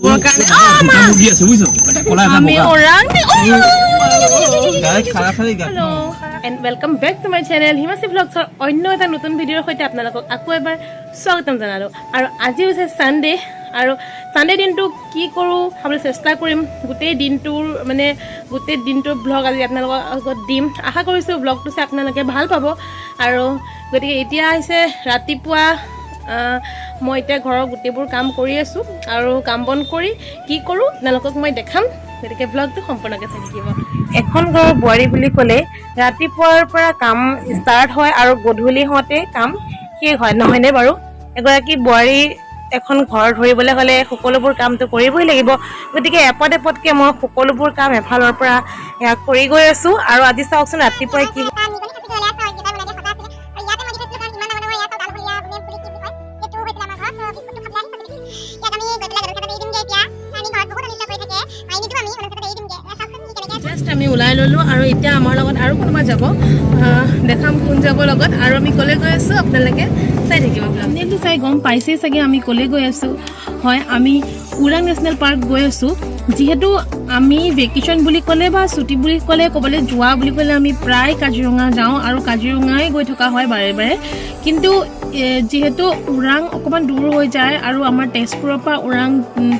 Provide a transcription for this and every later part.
And welcome back to my channel Himasi Vlogs অন্য এটা নতুন ভিডিওৰ সৈতে আপোনালোকক আকৌ এবাৰ স্বাগতম জনালো আৰু আজি হৈছে সানডে আৰু সানডে দিনটো কি কৰো আমি চেষ্টা কৰিম গোটেই দিনটোৰ ব্লগ আজি আপোনালোকৰ আগত দিম আশা কৰিছো ব্লগটো চাই আপোনালোকে ভাল পাব আৰু গতিকে এতিয়া আহিছে ৰাতিপুৱা মই এতিয়া ঘৰৰ গোটেইবোৰ কাম কৰি আছো আৰু কাম বন কৰি কি কৰো আপোনালোকক মই দেখাম গতিকে ব্লগটো সম্পূৰ্ণকৈ চাই থাকিব এখন ঘৰৰ বোৱাৰী বুলি ক'লে ৰাতিপুৱাৰ পৰা কাম ষ্টাৰ্ট হয় আৰু গধূলি হওঁতে কাম শেষ হয় নহয়নে বাৰু এগৰাকী বোৱাৰী এখন ঘৰ ধৰিবলৈ হ'লে সকলোবোৰ কামটো কৰিবই লাগিব গতিকে এপদকে মই সকলোবোৰ কাম এফালৰ পৰা কৰি গৈ আছো আৰু আজি চাওকচোন ৰাতিপুৱাই কি আমি ওলাই ললো আৰু এতিয়া আমাৰ লগত আৰু কোনোবা যাব দেখাম কোন যাব লগত আৰু আমি কলে গৈ আছো আপোনালোকে চাই থাকিব আপোনালোকে চাই গম পাইছে চাগে আমি কলে গৈ আছো হয় আমি ওৰাং নেশ্যনেল পাৰ্ক গৈ আছো যেহেতু আমি ভেকেশন বুলি ক'লে বা ছুটি বুলি ক'লে ক'বলৈ যোৱা বুলি ক'লে আমি প্ৰায় কাজিৰঙা যাওঁ আৰু কাজিৰঙাই গৈ থকা হয় বাৰে বাৰে কিন্তু যেহেতু ওৰাং অকণমান দূৰ হৈ যায় আৰু আমাৰ তেজপুৰৰ পৰা ওৰাং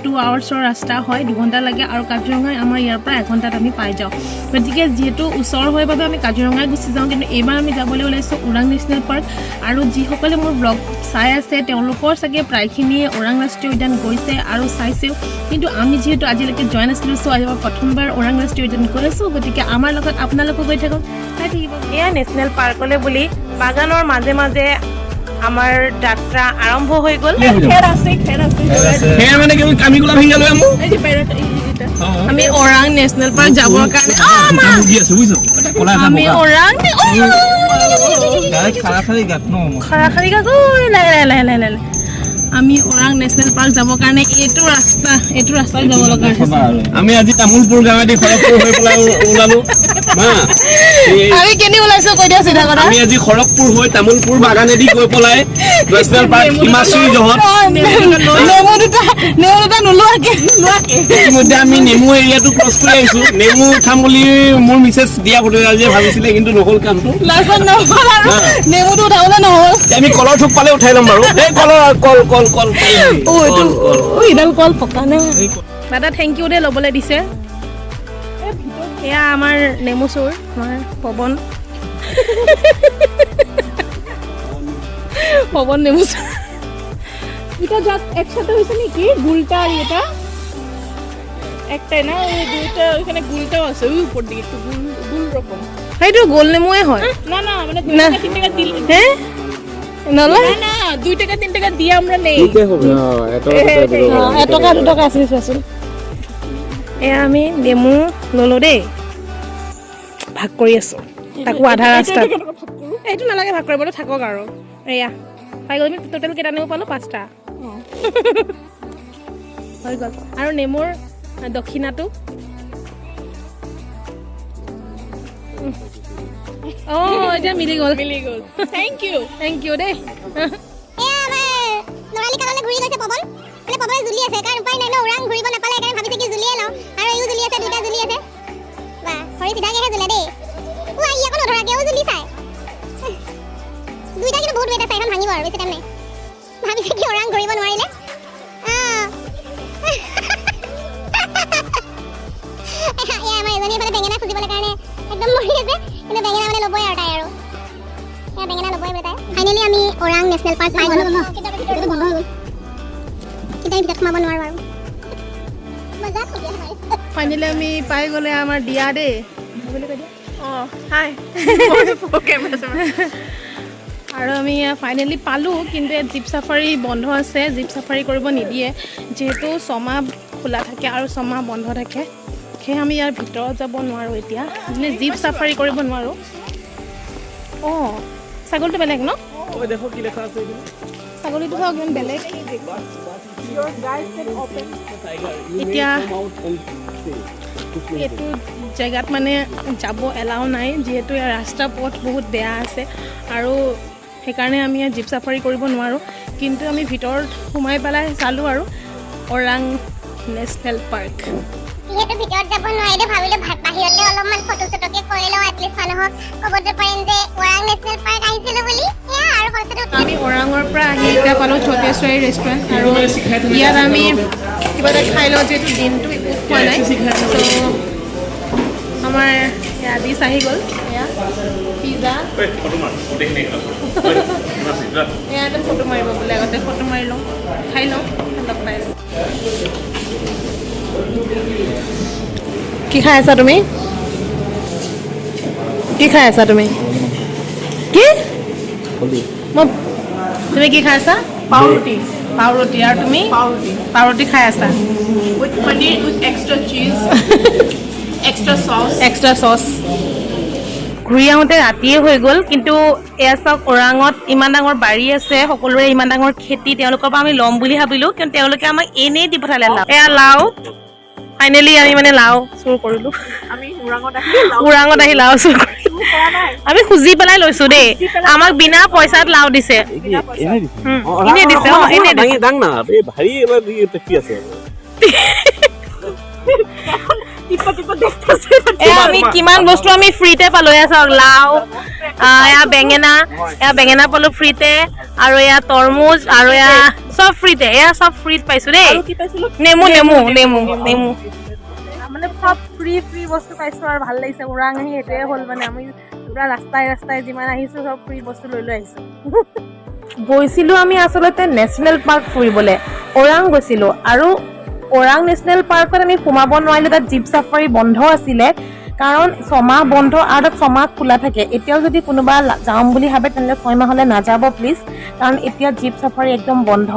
2 আৱাৰ্ছৰ ৰাস্তা হয় 2 ঘণ্টা লাগে আৰু কাজিৰঙাই আমাৰ ইয়াৰ পৰা 1 ঘণ্টাত আমি পাই যাওঁ গতিকে যেহেতু ওচৰ হয় বাবে আমি কাজিৰঙাই গুচি যাওঁ কিন্তু এইবাৰ আমি যাবলৈ ওলাইছোঁ ওৰাং নেশ্যনেল পাৰ্ক আৰু যিসকলে মোৰ ব্লগ চাই আছে তেওঁলোকৰ চাগে প্ৰায়খিনিয়ে ওৰাং ৰাষ্ট্ৰীয় উদ্যান গৈছে আৰু চাইছেও কিন্তু আমি যেহেতু আজিলৈকে যোৱা নাছিলোঁ চ' আজি প্ৰথমবাৰ ওৰাং ৰাষ্ট্ৰীয় উদ্যান গৈ আছোঁ গতিকে আমাৰ লগত আপোনালোকো গৈ থাকক চাই থাকিব এয়া নেশ্যনেল পাৰ্কলৈ বুলি বাগানৰ মাজে মাজে আমাৰ যাত্ৰা আৰম্ভ হৈ গ'ল আমি ওৰাং নেশ্যনেল পাৰ্ক যাবৰ কাৰণে আমি ওৰাং আমি ওৰাং নেশ্যনেল পাৰ্ক যাবৰ কাৰণে এইটো ৰাস্তাত যাব লগা হৈছে আমি আজি তামোলপুৰ গাঁৱেদি খড়গপুৰ হৈ পেলাই ওলালো আমি কেনি ওলাইছো কৈ দিয়া চিধা কথা আমি আজি খড়গপুৰ হৈ তামোলপুৰ বাগানেদি গৈ পেলাই নেশ্যনেল পাৰ্ক হিমাশ্ৰী জহত ইতিমধ্যে আমি নেমু এৰিয়াটো ক্ৰছ কৰি আহিছো নেমু উঠাম বুলি মোৰ মিছেছ দিয়া ভতিজাজীয়ে ভাবিছিলে কিন্তু নহ'ল কামটো নেমুটো উঠাবলৈ নহ'ল আমি কলৰ থোক পালে উঠাই ল'ম বাৰু এই কলৰ কল ইডাল কল পকা নাই দাদা থেংক ইউ দে ল'বলৈ দিছে এয়া আমাৰ নেমু চোৰ আমাৰ পৱন নেমু চোৰ এটা যাক একসাথে হয়েছে নাকি গুলটা আর এটা একটাই না ওই দুইটা ওখানে গুলটাও আছে ওই উপর দিকে একটু গুল রকম এইটো গোল নেমুয়ে হয় না না মানে 2 টাকা 3 টাকা দিল হ্যাঁ নলা না 2 টাকা 3 টাকা দিয়ে আমরা নেই দিতে হবে এটকা 2 টাকা আছে আছে এ আমি নেমু ললো দে ভাগ কৰি আছো তাকো আধা ৰাস্তা এইটো নালাগে ভাগ কৰিবলৈ থাকক আৰু এয়া পাই গ'ল আমি টোটাল কেইটা নেমু পালো 5টা হৈ গ'ল আৰু নেমুৰ দক্ষিণাটো এতিয়া মিলি গ'ল থেংক ইউ দেই নৰালি কাললৈ ঘূৰি গৈছে পৱন মানে পৱনে জুলি আছে কাৰণ উপায় নাই ন ওৰাং ঘূৰিব নাপালে কাৰণে ভাবিছে কি জুলিয়ে লওঁ আৰু ইও জুলি আছে দুটা জুলি আছে বা হৰি চিধাকেহে জুলে দেই ও আই আকৌ নধৰাকেও জুলি চাই দুইটা কিন্তু বহুত ৱেট আছে এখন ভাঙিব আৰু বেছি টাইম নাই ভাবিছে কি ওৰাং ঘূৰিব নোৱাৰিলে আমাৰ এজনী এফালে বেঙেনা খুজিবলৈ কাৰণে একদম মৰি আছে কিন্তু বেঙেনা মানে ল'বই আৰু তাই আৰু বেঙেনা ল'বই বোলে তাই ফাইনেলি আমি ওৰাং নেশ্যনেল পাৰ্ক পাই গ'লো কিন্তু বন্ধ হৈ গ'ল কিন্তু আমি ভিতৰত সোমাব নোৱাৰোঁ আৰু মজা কৰি আছে ফাইনেলি আমি পাই গ'লে আমাৰ দিয়া দেই হাই আৰু আমি ফাইনেলি পালোঁ কিন্তু জীপ চাফাৰী বন্ধ আছে জীপ চাফাৰী কৰিব নিদিয়ে যিহেতু 6 মাহ খোলা থাকে আৰু 6 মাহ বন্ধ থাকে সেয়ে আমি ইয়াৰ ভিতৰত যাব নোৱাৰোঁ এতিয়া মানে জীপ চাফাৰী কৰিব নোৱাৰোঁ ছাগলীটো বেলেগ ন দেখো কি লেখা আছে ছাগলীটো চাওক ইমান বেলেগ এতিয়া এইটো জেগাত মানে যাব এলাও নাই যিহেতু ইয়াৰ ৰাস্তা পথ বহুত বেয়া আছে আৰু সেইকাৰণে আমি ইয়াত জীপ চাফাৰী কৰিব নোৱাৰোঁ কিন্তু আমি ভিতৰত সোমাই পেলাই চালোঁ আৰু ওৰাং নেশ্যনেল পাৰ্ক। যিহেতু ভিতৰত যাব নোৱাৰিলে ভাবিলো বাহিৰতে অলপমান ফটো চটোকে কৰি লওঁ, এটলিষ্ট মানুহক ক'ব পাৰিম যে ওৰাং নেশ্যনেল পাৰ্ক আহিছিলোঁ বুলি। সেয়া আৰু ফটোটো আমি ওৰাঙৰ পৰা আহি এতিয়া পালোঁ চটেশ্বৰী ৰেষ্টুৰেণ্ট, আৰু ইয়াত আমি কিবা এটা খাই লওঁ, যিহেতু দিনটো একো খোৱা নাই। ত' আমাৰ এয়া ডিছ আহি গ'ল, এয়া পিজ্জা। ইয়াতে ফটো মাৰিব বোলে, আগতে ফটো মাৰি লওঁ, খাই লওঁ, লগ পাই আছোঁ। কি খাই আছা তুমি? কি খাই আছা তুমি? কি তুমি কি খাই আছা? Pavroti. পাওৰুটি। আৰু তুমি? Pavroti. পাওৰুটি খাই আছা? With paneer with extra cheese. Extra sauce. Extra sauce. ঘূৰি আহোঁতে ৰাতিয়ে হৈ গ'ল, কিন্তু এয়া চাওক ওৰাঙত ইমান ডাঙৰ বাৰী আছে, সকলোৰে ইমান ডাঙৰ খেতি, তেওঁলোকৰ পৰা আমি ল'ম বুলি ভাবিলোঁ, কিন্তু তেওঁলোকে আমাক এনেই দি পঠালে লাও। এয়া লাও, ফাইনেলি আমি মানে লাও চুৰ কৰিলোঁ। আমি ওৰাঙত আহি লাও চুৰ কৰিলোঁ। আমি খুজি পেলাই লৈছোঁ দেই, আমাক বিনা পইচাত লাও দিছে। এনেই দিছে, এনেই দিছে। দাং না ভাৰী এবাৰ কি আছে এয়া আমি কিমান বস্তু আমি ফ্ৰীতে পালোঁ। এয়া চাওক লাও, এয়া বেঙেনা পালোঁ ফ্ৰীতে, আৰু এয়া তৰমুজ, আৰু এয়া চব ফ্ৰীতে, এয়া চব ফ্ৰীত পাইছোঁ দেই। নেমু মানে চব ফ্ৰী বস্তু পাইছোঁ, আৰু ভাল লাগিছে। ওৰাং আহি সেইটোৱে হ'ল, মানে আমি পুৰা ৰাস্তাই যিমান আহিছোঁ চব ফ্ৰী বস্তু লৈ আহিছোঁ। গৈছিলোঁ আমি আচলতে নেশ্যনেল পাৰ্ক ফুৰিবলৈ, ওৰাং গৈছিলোঁ, আৰু ওৰাং নেশ্যনেল পাৰ্কত আমি সোমাব নোৱাৰিলোঁ, তাত জীপ চাফাৰী বন্ধ আছিলে, কাৰণ 6 মাহ বন্ধ আৰু তাত 6 মাহ খোলা থাকে। এতিয়াও যদি কোনোবা যাম বুলি ভাবে তেনেহ'লে 6 মাহলৈ নাযাব প্লিজ, কাৰণ এতিয়া জীপ চাফাৰী একদম বন্ধ।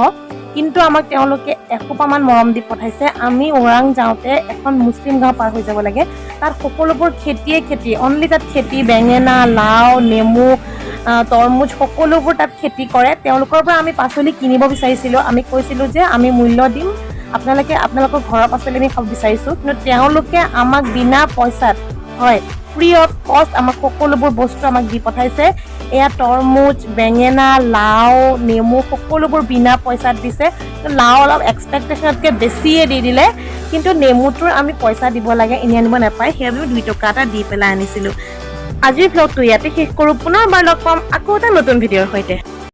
কিন্তু আমাক তেওঁলোকে এসোপামান মৰম দি পঠাইছে। আমি ওৰাং যাওঁতে এখন মুছলিম গাঁও পাৰ হৈ যাব লাগে, তাত সকলোবোৰ খেতি, অনলি তাত খেতি, বেঙেনা, লাও, নেমু, তৰমুজ সকলোবোৰ তাত খেতি কৰে। তেওঁলোকৰ পৰা আমি পাচলি কিনিব বিচাৰিছিলোঁ, আমি কৈছিলোঁ যে আমি মূল্য দিম, আপোনালোকৰ ঘৰৰ পাচলি আমি খাব বিচাৰিছোঁ, কিন্তু তেওঁলোকে আমাক বিনা পইচাত, হয় ফ্ৰী অফ কষ্ট, আমাক সকলোবোৰ বস্তু আমাক দি পঠাইছে। এয়া তৰমুজ, বেঙেনা, লাও, নেমু সকলোবোৰ বিনা পইচাত দিছে। লাও অলপ এক্সপেক্টেশ্যনতকৈ বেছিয়ে দি দিলে, কিন্তু নেমুটোৰ আমি পইচা দিব লাগে, এনে আনিব নাপায়, সেইবাবে 2 টকা এটা দি পেলাই আনিছিলোঁ। আজিৰ ভ্লগটো ইয়াতে শেষ কৰোঁ, পুনৰবাৰ লগ পাম আকৌ এটা নতুন ভিডিঅ'ৰ সৈতে।